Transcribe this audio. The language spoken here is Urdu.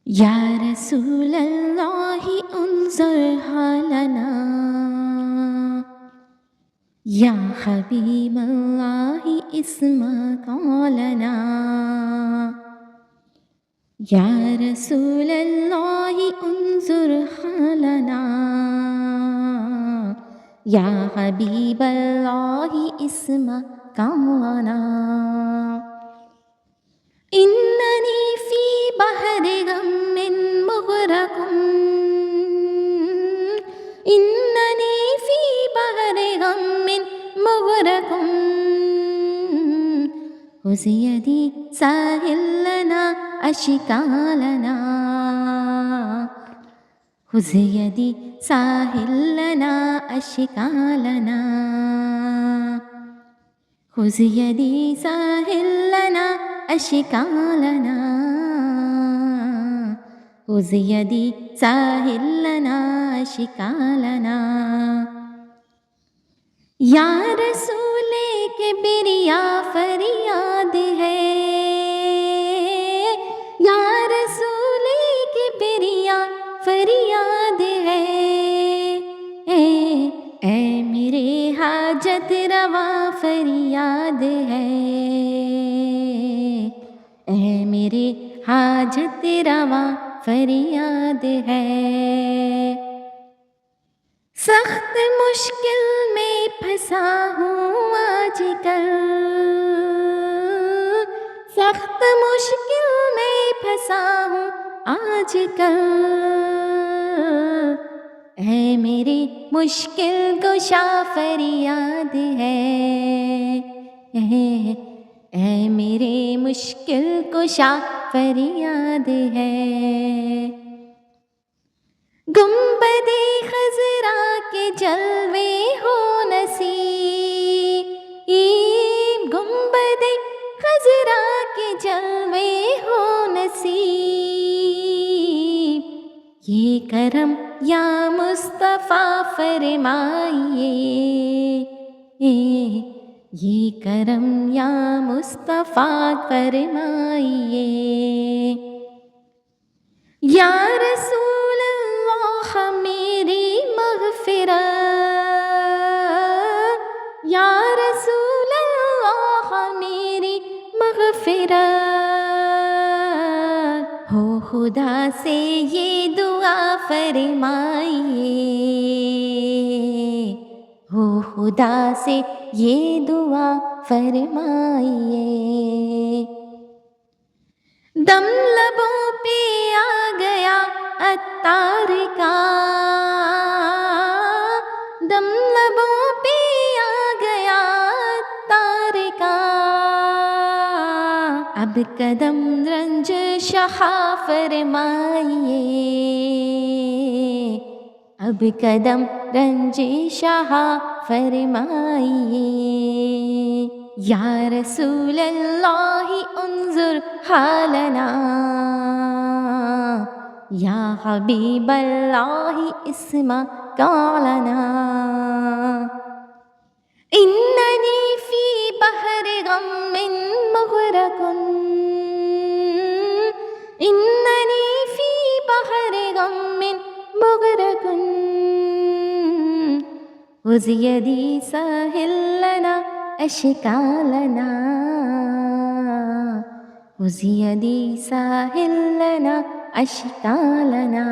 یا رسول اللہ انظر حالنا، یا حبیب اللہ اسمع قولنا، یا رسول اللہ انظر حالنا، یا حبیب اللہ اسمع قولنا، اننی فی بحر غم مغرق، اننی فی بحر غم مغرق، خذ یدی ساحل لنا اشکالنا، خذ یدی ساحل لنا اشکالنا، خذ یدی ساحل لنا اشکالنا، خذ یدی ساحل لنا اشکالنا، یا رسول کبریا فریاد ہے، یا رسول کبریا فریاد ہے، اے میرے حاجت روا فریاد ہے، اے میرے حاجت روا فریاد ہے، سخت مشکل میں پھنسا ہوں آج کل، سخت مشکل میں پھنسا ہوں آج کل، اے میری مشکل کشا فریاد ہے، اے میرے مشکل کشا فریاد ہے، گنبد خضرا کے جلوے ہو نصیب، گنبد خضرا کے جلوے ہو نصیب، یہ کرم یا مصطفیٰ فرمائیے، یہ کرم یا مصطفیٰ فرمائیے، یا رسول اللہ میری مغفرت، یا رسول اللہ میری مغفرت، ہو خدا سے یہ دعا فرمائیے، ہو خدا سے یہ دعا فرمائیے، دم لبوں پہ آ گیا عطار کا، دم لبوں پہ آ گیا عطار کا، اب قدم رنج شہا فرمائیے، اب قدم رنج شہا فرمائیے، یا رسول اللہ انظر حالنا، یا حبیب اللہ اسمع قولنا، اننی فی بحر غم مغرق، اننی فی بحر غم مغرق، خذ یدی ساحل لنا اشکالنا، خذ یدی ساحل لنا اشکالنا،